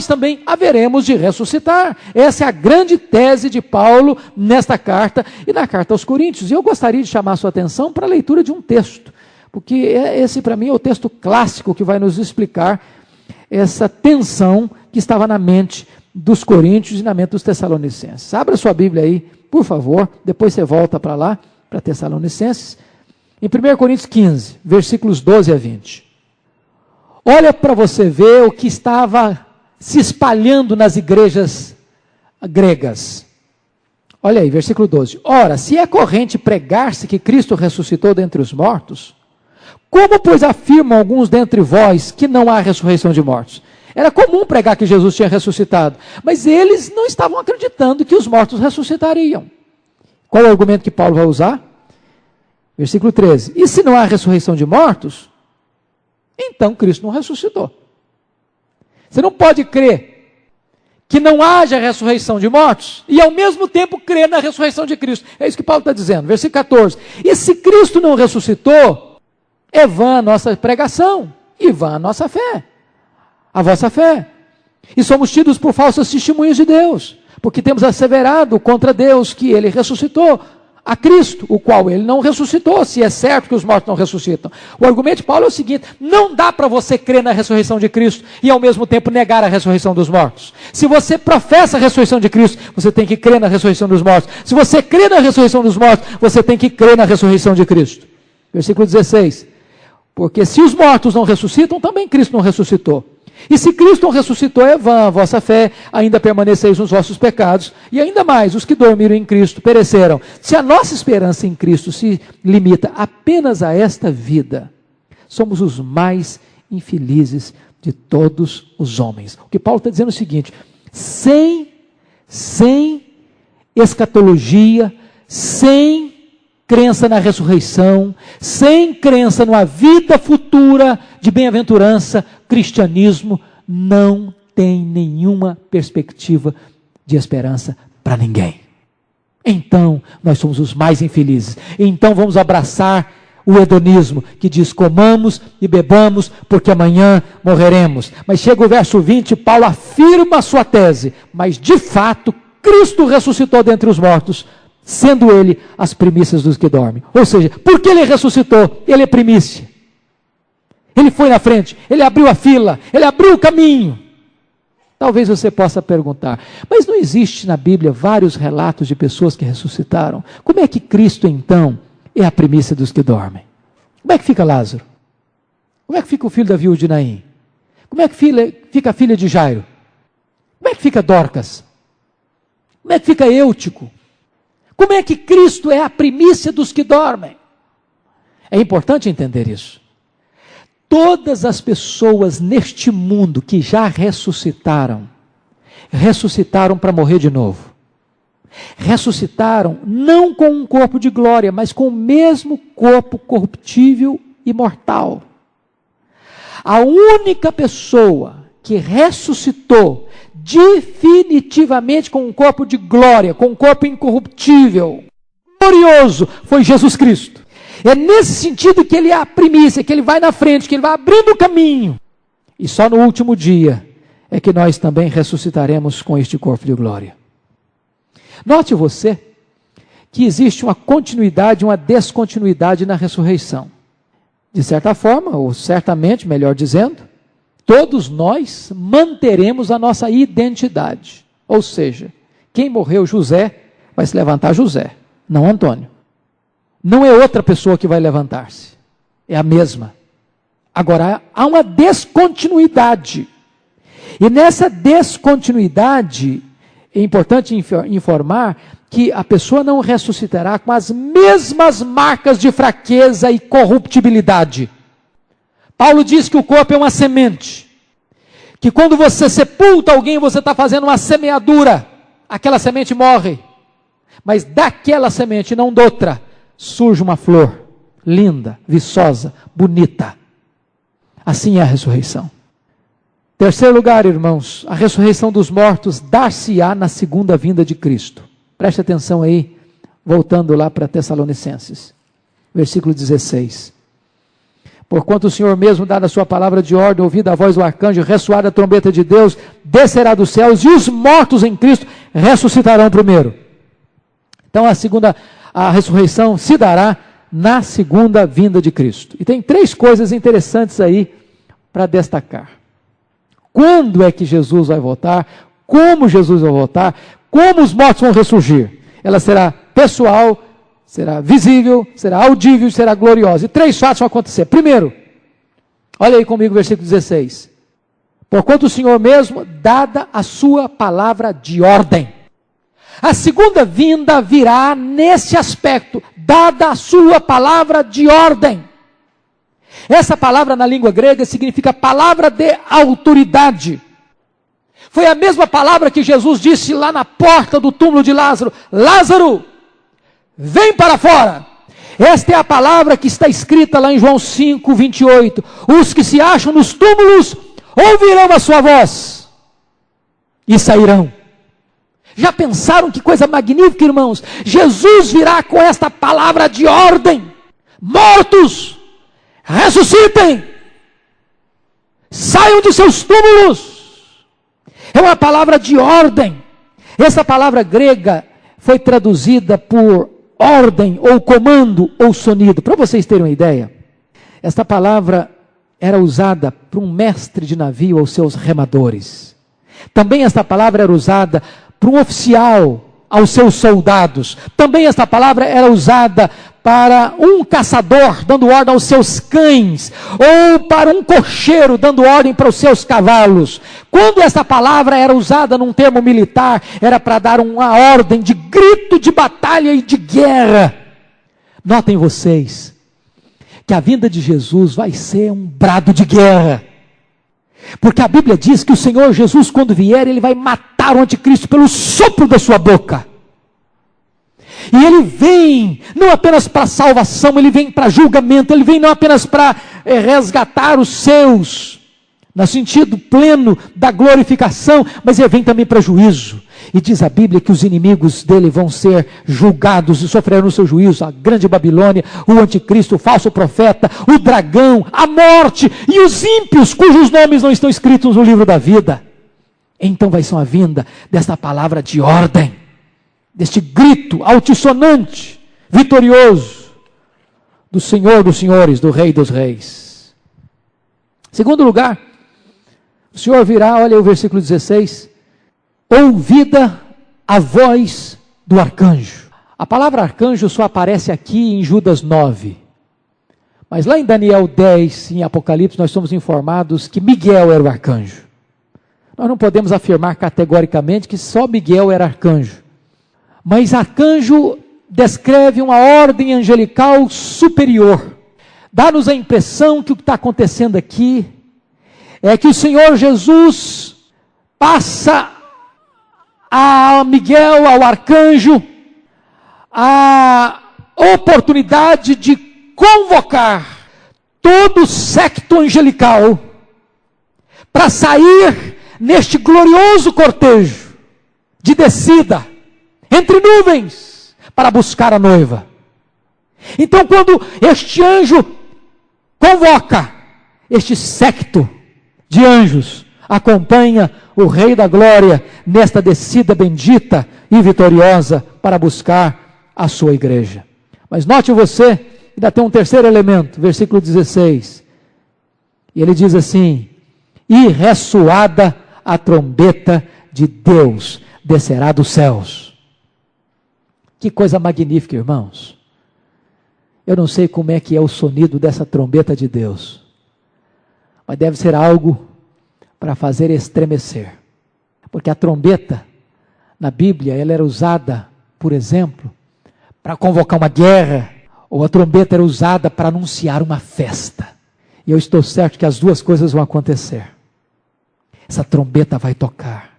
também haveremos de ressuscitar. Essa é a grande tese de Paulo nesta carta e na carta aos Coríntios. E eu gostaria de chamar a sua atenção para a leitura de um texto, porque esse para mim é o texto clássico que vai nos explicar essa tensão que estava na mente dos coríntios e na mente dos tessalonicenses. Abra sua Bíblia aí, por favor, depois você volta para lá, para Tessalonicenses, em 1 Coríntios 15, versículos 12 a 20. Olha para você ver o que estava se espalhando nas igrejas gregas. Olha aí, versículo 12. Ora, se é corrente pregar-se que Cristo ressuscitou dentre os mortos, como, pois, afirmam alguns dentre vós que não há ressurreição de mortos? Era comum pregar que Jesus tinha ressuscitado, mas eles não estavam acreditando que os mortos ressuscitariam. Qual é o argumento que Paulo vai usar? Versículo 13. E se não há ressurreição de mortos, então Cristo não ressuscitou. Você não pode crer que não haja ressurreição de mortos e ao mesmo tempo crer na ressurreição de Cristo. É isso que Paulo está dizendo. Versículo 14. E se Cristo não ressuscitou, é vã a nossa pregação e vã a nossa fé, a vossa fé. E somos tidos por falsas testemunhas de Deus, porque temos asseverado contra Deus que ele ressuscitou a Cristo, o qual ele não ressuscitou, se é certo que os mortos não ressuscitam. O argumento de Paulo é o seguinte: não dá para você crer na ressurreição de Cristo e ao mesmo tempo negar a ressurreição dos mortos. Se você professa a ressurreição de Cristo, você tem que crer na ressurreição dos mortos. Se você crê na ressurreição dos mortos, você tem que crer na ressurreição de Cristo. Versículo 16. Porque se os mortos não ressuscitam, também Cristo não ressuscitou. E se Cristo não ressuscitou, é vã a vossa fé, ainda permaneceis nos vossos pecados, e ainda mais, os que dormiram em Cristo pereceram. Se a nossa esperança em Cristo se limita apenas a esta vida, somos os mais infelizes de todos os homens. O que Paulo está dizendo é o seguinte: sem escatologia, sem crença na ressurreição, sem crença numa vida futura de bem-aventurança, cristianismo não tem nenhuma perspectiva de esperança para ninguém. Então, nós somos os mais infelizes. Então, vamos abraçar o hedonismo, que diz: comamos e bebamos, porque amanhã morreremos. Mas chega o verso 20, Paulo afirma a sua tese: mas de fato, Cristo ressuscitou dentre os mortos, sendo ele as primícias dos que dormem. Ou seja, porque ele ressuscitou, ele é primícia. Ele foi na frente, ele abriu a fila, ele abriu o caminho. Talvez você possa perguntar: mas não existe na Bíblia vários relatos de pessoas que ressuscitaram? Como é que Cristo então é a primícia dos que dormem? Como é que fica Lázaro? Como é que fica o filho da viúva de Naim? Como é que fica a filha de Jairo? Como é que fica Dorcas? Como é que fica Eutico? Como é que Cristo é a primícia dos que dormem? É importante entender isso. Todas as pessoas neste mundo que já ressuscitaram para morrer de novo. Ressuscitaram não com um corpo de glória, mas com o mesmo corpo corruptível e mortal. A única pessoa que ressuscitou definitivamente com um corpo de glória, com um corpo incorruptível, glorioso, foi Jesus Cristo. É nesse sentido que ele é a primícia, que ele vai na frente, que ele vai abrindo o caminho. E só no último dia é que nós também ressuscitaremos com este corpo de glória. Note você que existe uma continuidade, uma descontinuidade na ressurreição. De certa forma, ou certamente, melhor dizendo, todos nós manteremos a nossa identidade. Ou seja, quem morreu José, vai se levantar José, não Antônio. Não é outra pessoa que vai levantar-se, é a mesma. Agora, há uma descontinuidade. E nessa descontinuidade, é importante informar que a pessoa não ressuscitará com as mesmas marcas de fraqueza e corruptibilidade. Paulo diz que o corpo é uma semente, que quando você sepulta alguém, você está fazendo uma semeadura, aquela semente morre, mas daquela semente, não de outra, surge uma flor, linda, viçosa, bonita. Assim é a ressurreição. Terceiro lugar, irmãos, a ressurreição dos mortos dar-se-á na segunda vinda de Cristo. Preste atenção aí, voltando lá para Tessalonicenses, versículo 16. Porquanto o Senhor mesmo dá na sua palavra de ordem, ouvida a voz do arcanjo, ressoada a trombeta de Deus, descerá dos céus, e os mortos em Cristo ressuscitarão primeiro. Então a ressurreição se dará na segunda vinda de Cristo. E tem três coisas interessantes aí para destacar. Quando é que Jesus vai voltar? Como Jesus vai voltar? Como os mortos vão ressurgir? Ela será pessoal, será visível, será audível e será gloriosa. E três fatos vão acontecer. Primeiro, Olha aí comigo o versículo 16. Porquanto o Senhor mesmo, dada a sua palavra de ordem. A segunda vinda virá nesse aspecto, dada a sua palavra de ordem. Essa palavra na língua grega significa palavra de autoridade. Foi a mesma palavra que Jesus disse lá na porta do túmulo de Lázaro: Lázaro, vem para fora. Esta é a palavra que está escrita lá em João 5, 28. Os que se acham nos túmulos ouvirão a sua voz e sairão. Já pensaram que coisa magnífica, irmãos? Jesus virá com esta palavra de ordem. Mortos, ressuscitem, saiam de seus túmulos. É uma palavra de ordem. Essa palavra grega foi traduzida por ordem, ou comando, ou sonido. Para vocês terem uma ideia, esta palavra era usada por um mestre de navio aos seus remadores. Também esta palavra era usada por um oficial aos seus soldados. Também esta palavra era usada para um caçador dando ordem aos seus cães, ou para um cocheiro dando ordem para os seus cavalos. Quando essa palavra era usada num termo militar, era para dar uma ordem de grito de batalha e de guerra. Notem vocês que a vinda de Jesus vai ser um brado de guerra. Porque a Bíblia diz que o Senhor Jesus, quando vier, ele vai matar o anticristo pelo sopro da sua boca. E ele vem não apenas para salvação, ele vem para julgamento, ele vem não apenas para resgatar os seus, no sentido pleno da glorificação, mas ele vem também para juízo. E diz a Bíblia que os inimigos dele vão ser julgados e sofrerão o seu juízo: a grande Babilônia, o anticristo, o falso profeta, o dragão, a morte e os ímpios cujos nomes não estão escritos no livro da vida. Então vai ser uma vinda desta palavra de ordem, deste grito altissonante, vitorioso, do Senhor dos senhores, do Rei dos reis. Segundo lugar, o Senhor virá, olha aí o versículo 16, ouvida a voz do arcanjo. A palavra arcanjo só aparece aqui em Judas 9, mas lá em Daniel 10, em Apocalipse, nós somos informados que Miguel era o arcanjo. Nós não podemos afirmar categoricamente que só Miguel era arcanjo, mas arcanjo descreve uma ordem angelical superior. Dá-nos a impressão que o que está acontecendo aqui é que o Senhor Jesus passa a Miguel, ao arcanjo, a oportunidade de convocar todo o séquito angelical para sair neste glorioso cortejo de descida entre nuvens para buscar a noiva. Então, quando este anjo convoca, este séquito de anjos acompanha o Rei da Glória nesta descida bendita e vitoriosa para buscar a sua igreja. Mas note você, ainda tem um terceiro elemento, versículo 16. E ele diz assim: e ressoada a trombeta de Deus descerá dos céus. Que coisa magnífica, irmãos. Eu não sei como é que é o sonido dessa trombeta de Deus, mas deve ser algo para fazer estremecer. Porque a trombeta, na Bíblia, ela era usada, por exemplo, para convocar uma guerra, ou a trombeta era usada para anunciar uma festa. E eu estou certo que as duas coisas vão acontecer. Essa trombeta vai tocar,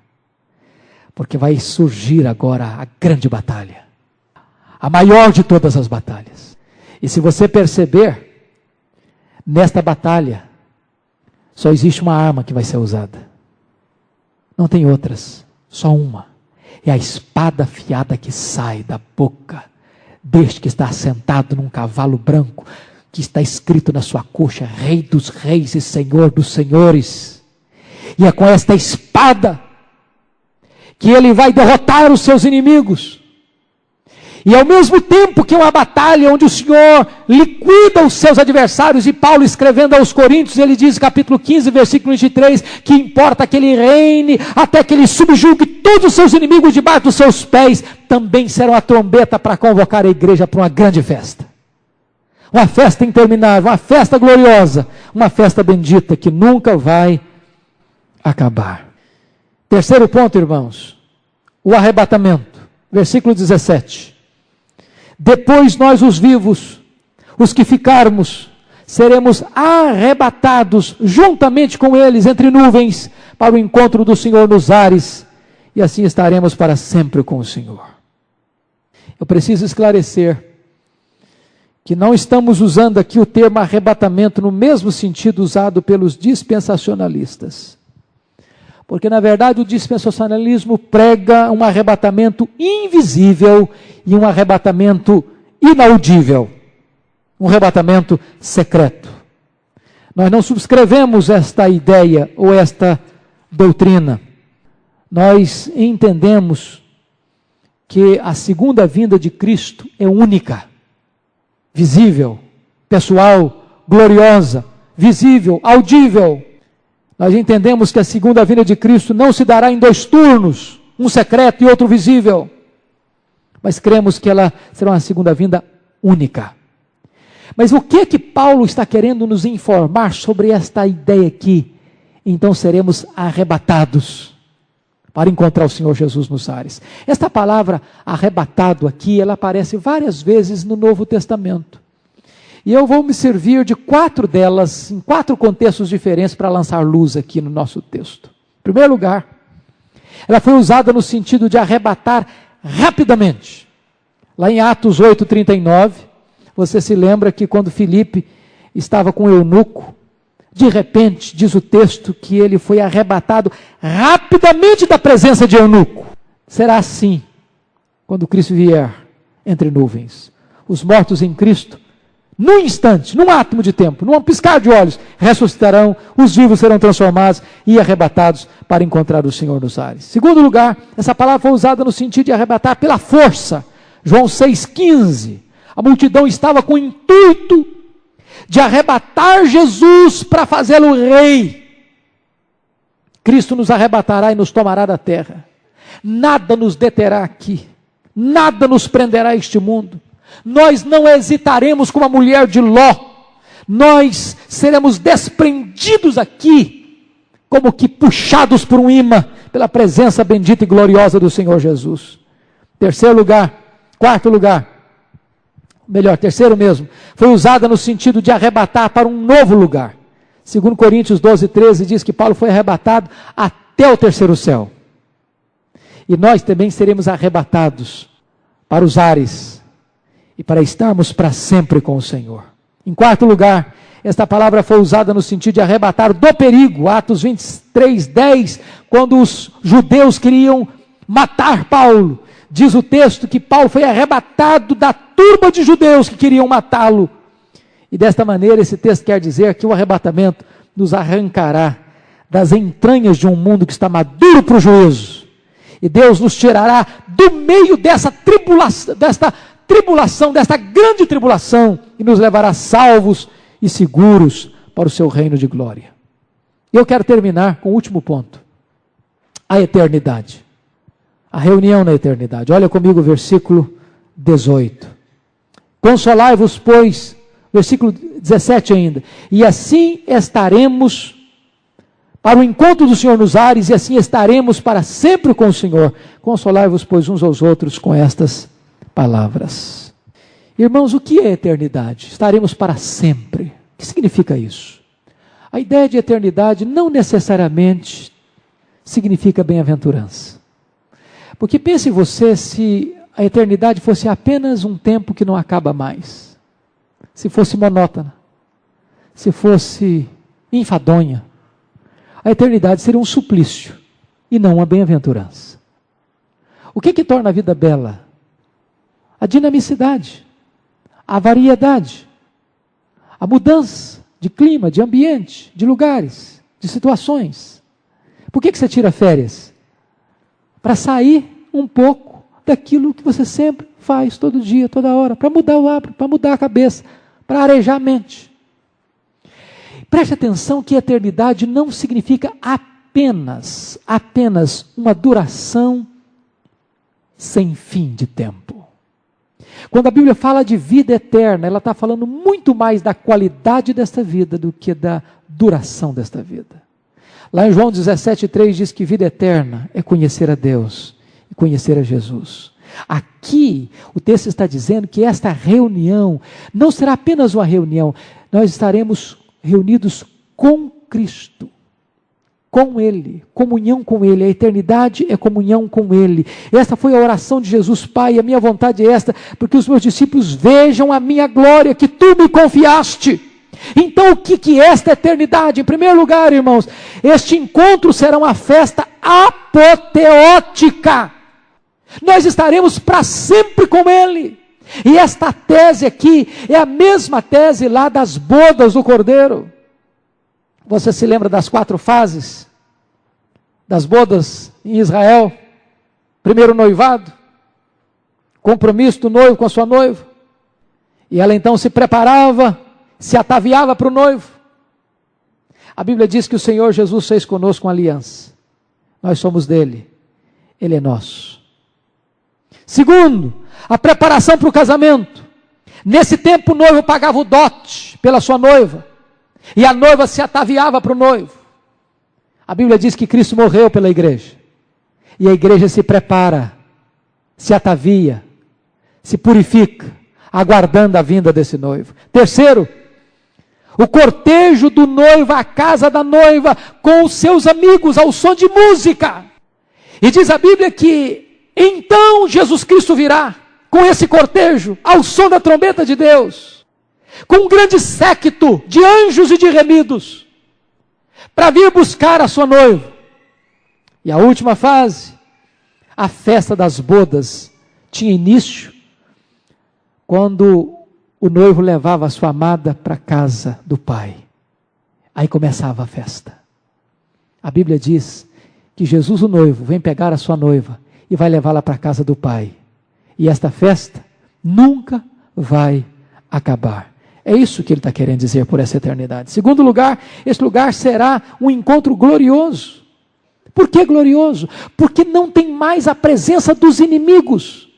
porque vai surgir agora a grande batalha, a maior de todas as batalhas. E se você perceber, nesta batalha, só existe uma arma que vai ser usada. Não tem outras, só uma. É a espada afiada que sai da boca deste que está sentado num cavalo branco, que está escrito na sua coxa: Rei dos reis e Senhor dos senhores. E é com esta espada que ele vai derrotar os seus inimigos. E ao mesmo tempo que é uma batalha onde o Senhor liquida os seus adversários, e Paulo escrevendo aos Coríntios, ele diz, capítulo 15, versículo 23, que importa que ele reine até que ele subjugue todos os seus inimigos debaixo dos seus pés. Também será uma trombeta para convocar a igreja para uma grande festa. uma festa interminável, uma festa gloriosa, uma festa bendita que nunca vai acabar. Terceiro ponto, irmãos, o arrebatamento. Versículo 17. Depois nós, os vivos, os que ficarmos, seremos arrebatados juntamente com eles entre nuvens para o encontro do Senhor nos ares, e assim estaremos para sempre com o Senhor. Eu preciso esclarecer que não estamos usando aqui o termo arrebatamento no mesmo sentido usado pelos dispensacionalistas. Porque, na verdade, o dispensacionalismo prega um arrebatamento invisível e um arrebatamento inaudível. Um arrebatamento secreto. Nós não subscrevemos esta ideia ou esta doutrina. Nós entendemos que a segunda vinda de Cristo é única, visível, pessoal, gloriosa, visível, audível. Nós entendemos que a segunda vinda de Cristo não se dará em dois turnos, um secreto e outro visível, mas cremos que ela será uma segunda vinda única. Mas o que Paulo está querendo nos informar sobre esta ideia aqui? Então seremos arrebatados para encontrar o Senhor Jesus nos ares. Esta palavra arrebatado aqui, ela aparece várias vezes no Novo Testamento. E eu vou me servir de 4 delas, em 4 contextos diferentes, para lançar luz aqui no nosso texto. Em primeiro lugar, ela foi usada no sentido de arrebatar rapidamente. Lá em Atos 8:39, você se lembra que quando Filipe estava com o eunuco, de repente, diz o texto, que ele foi arrebatado rapidamente da presença de eunuco. Será assim, quando Cristo vier entre nuvens. Os mortos em Cristo, num instante, num átomo de tempo, num piscar de olhos, ressuscitarão, os vivos serão transformados e arrebatados para encontrar o Senhor nos ares. Segundo lugar, essa palavra foi usada no sentido de arrebatar pela força. João 6,15. A multidão estava com o intuito de arrebatar Jesus para fazê-lo rei. Cristo nos arrebatará e nos tomará da terra. Nada nos deterá aqui. Nada nos prenderá a este mundo. Nós não hesitaremos como a mulher de Ló. Nós seremos desprendidos aqui, como que puxados por um imã, pela presença bendita e gloriosa do Senhor Jesus. Terceiro lugar, terceiro mesmo, foi usada no sentido de arrebatar para um novo lugar. Segundo Coríntios 12:13 diz que Paulo foi arrebatado até o terceiro céu. E nós também seremos arrebatados para os ares e para estarmos para sempre com o Senhor. Em quarto lugar, esta palavra foi usada no sentido de arrebatar do perigo. Atos 23:10, quando os judeus queriam matar Paulo, diz o texto que Paulo foi arrebatado da turba de judeus que queriam matá-lo. E desta maneira esse texto quer dizer que o arrebatamento nos arrancará das entranhas de um mundo que está maduro para o juízo. E Deus nos tirará do meio dessa tribulação, desta grande tribulação, e nos levará salvos e seguros para o seu reino de glória. Eu quero terminar com o último ponto. A eternidade. A reunião na eternidade. Olha comigo o versículo 18. Consolai-vos, pois, versículo 17 ainda, e assim estaremos para o encontro do Senhor nos ares, e assim estaremos para sempre com o Senhor. Consolai-vos, pois, uns aos outros com estas palavras. Irmãos, o que é eternidade? Estaremos para sempre. O que significa isso? A ideia de eternidade não necessariamente significa bem-aventurança. Porque pense você se a eternidade fosse apenas um tempo que não acaba mais. Se fosse monótona. Se fosse enfadonha. A eternidade seria um suplício e não uma bem-aventurança. O que torna a vida bela? A dinamicidade, a variedade, a mudança de clima, de ambiente, de lugares, de situações. Por que você tira férias? Para sair um pouco daquilo que você sempre faz, todo dia, toda hora, para mudar o hábito, para mudar a cabeça, para arejar a mente. Preste atenção que eternidade não significa apenas uma duração sem fim de tempo. Quando a Bíblia fala de vida eterna, ela está falando muito mais da qualidade desta vida do que da duração desta vida. Lá em João 17,3 diz que vida eterna é conhecer a Deus e conhecer a Jesus. Aqui o texto está dizendo que esta reunião não será apenas uma reunião, nós estaremos reunidos com Cristo, com Ele, comunhão com Ele, a eternidade é comunhão com Ele. Esta foi a oração de Jesus: Pai, a minha vontade é esta, porque os meus discípulos vejam a minha glória que Tu me confiaste. Então o que é esta eternidade? Em primeiro lugar, irmãos, este encontro será uma festa apoteótica, nós estaremos para sempre com Ele. E esta tese aqui é a mesma tese lá das bodas do Cordeiro. Você se lembra das 4 fases das bodas em Israel? Primeiro noivado, compromisso do noivo com a sua noiva, e ela então se preparava, se ataviava para o noivo. A Bíblia diz que o Senhor Jesus fez conosco uma aliança, nós somos dele, ele é nosso. Segundo, a preparação para o casamento. Nesse tempo o noivo pagava o dote pela sua noiva, e a noiva se ataviava para o noivo. A Bíblia diz que Cristo morreu pela igreja, e a igreja se prepara, se atavia, se purifica, aguardando a vinda desse noivo. Terceiro, o cortejo do noivo à casa da noiva, com os seus amigos, ao som de música. E diz a Bíblia que então Jesus Cristo virá com esse cortejo, ao som da trombeta de Deus, com um grande séquito de anjos e de remidos, para vir buscar a sua noiva. E a última fase, a festa das bodas, tinha início quando o noivo levava a sua amada para a casa do pai. Aí começava a festa. A Bíblia diz que Jesus, o noivo, vem pegar a sua noiva e vai levá-la para a casa do pai. E esta festa nunca vai acabar. É isso que ele está querendo dizer por essa eternidade. Segundo lugar, esse lugar será um encontro glorioso. Por que glorioso? Porque não tem mais a presença dos inimigos.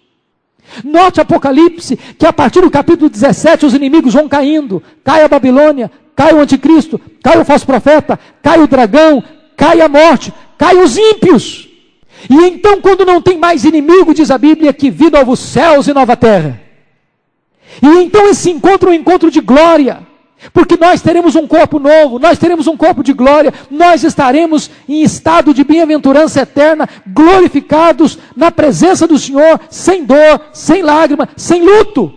Note Apocalipse, que a partir do capítulo 17 os inimigos vão caindo. Cai a Babilônia, cai o anticristo, cai o falso profeta, cai o dragão, cai a morte, cai os ímpios. E então, quando não tem mais inimigo, diz a Bíblia que vi novos céus e nova terra. E então esse encontro é um encontro de glória, porque nós teremos um corpo novo, nós teremos um corpo de glória, nós estaremos em estado de bem-aventurança eterna, glorificados na presença do Senhor, sem dor, sem lágrima, sem luto.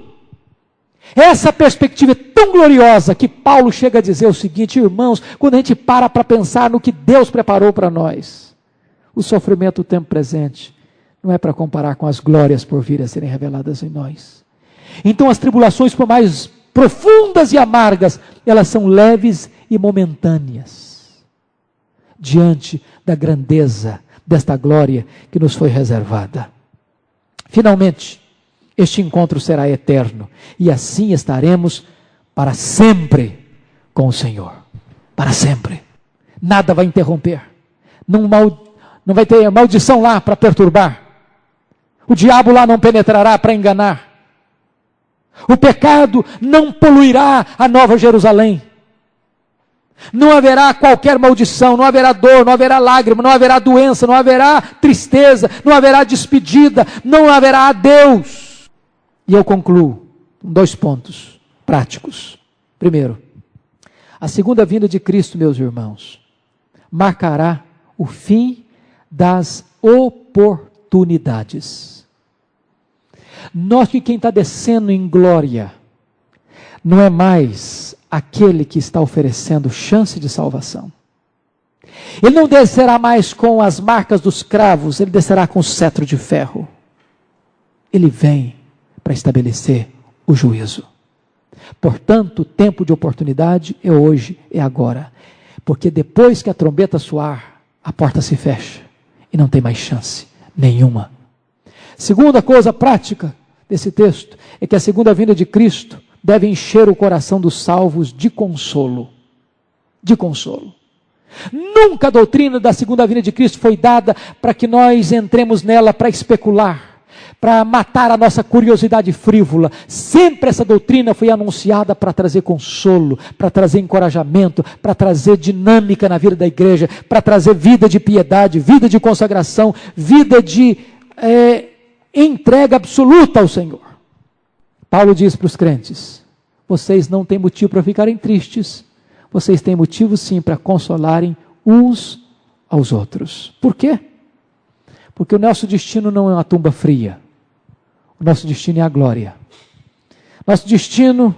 Essa perspectiva é tão gloriosa que Paulo chega a dizer o seguinte: irmãos, quando a gente para pensar no que Deus preparou para nós, o sofrimento do tempo presente não é para comparar com as glórias por vir a serem reveladas em nós. Então as tribulações, por mais profundas e amargas, elas são leves e momentâneas, diante da grandeza desta glória que nos foi reservada. Finalmente, este encontro será eterno, e assim estaremos para sempre com o Senhor. Para sempre. Nada vai interromper. Não vai ter maldição lá para perturbar. O diabo lá não penetrará para enganar. O pecado não poluirá a Nova Jerusalém. Não haverá qualquer maldição, não haverá dor, não haverá lágrima, não haverá doença, não haverá tristeza, não haverá despedida, não haverá adeus. E eu concluo com 2 pontos práticos. Primeiro, a segunda vinda de Cristo, meus irmãos, marcará o fim das oportunidades. Note que quem está descendo em glória não é mais aquele que está oferecendo chance de salvação. Ele não descerá mais com as marcas dos cravos, ele descerá com o cetro de ferro. Ele vem para estabelecer o juízo. Portanto, o tempo de oportunidade é hoje, é agora. Porque depois que a trombeta soar, a porta se fecha e não tem mais chance nenhuma. Segunda coisa prática desse texto é que a segunda vinda de Cristo deve encher o coração dos salvos de consolo. De consolo. Nunca a doutrina da segunda vinda de Cristo foi dada para que nós entremos nela para especular, para matar a nossa curiosidade frívola. Sempre essa doutrina foi anunciada para trazer consolo, para trazer encorajamento, para trazer dinâmica na vida da igreja, para trazer vida de piedade, vida de consagração, vida de entrega absoluta ao Senhor. Paulo diz para os crentes: vocês não têm motivo para ficarem tristes, vocês têm motivo sim para consolarem uns aos outros. Por quê? Porque o nosso destino não é uma tumba fria. O nosso destino é a glória. Nosso destino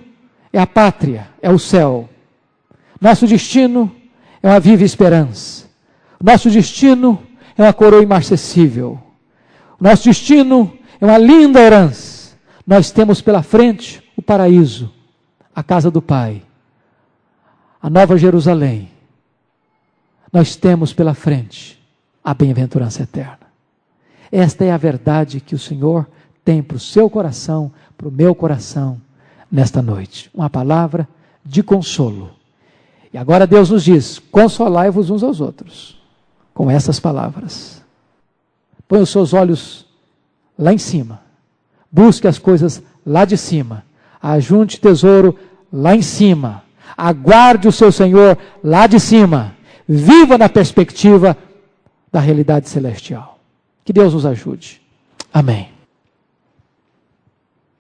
é a pátria, é o céu. Nosso destino é uma viva esperança. Nosso destino é uma coroa imarcessível. Nosso destino é uma linda herança. Nós temos pela frente o paraíso, a casa do Pai, a Nova Jerusalém. Nós temos pela frente a bem-aventurança eterna. Esta é a verdade que o Senhor tem para o seu coração, para o meu coração, nesta noite. Uma palavra de consolo. E agora Deus nos diz: consolai-vos uns aos outros, com essas palavras. Põe os seus olhos lá em cima. Busque as coisas lá de cima. Ajunte tesouro lá em cima. Aguarde o seu Senhor lá de cima. Viva na perspectiva da realidade celestial. Que Deus nos ajude. Amém.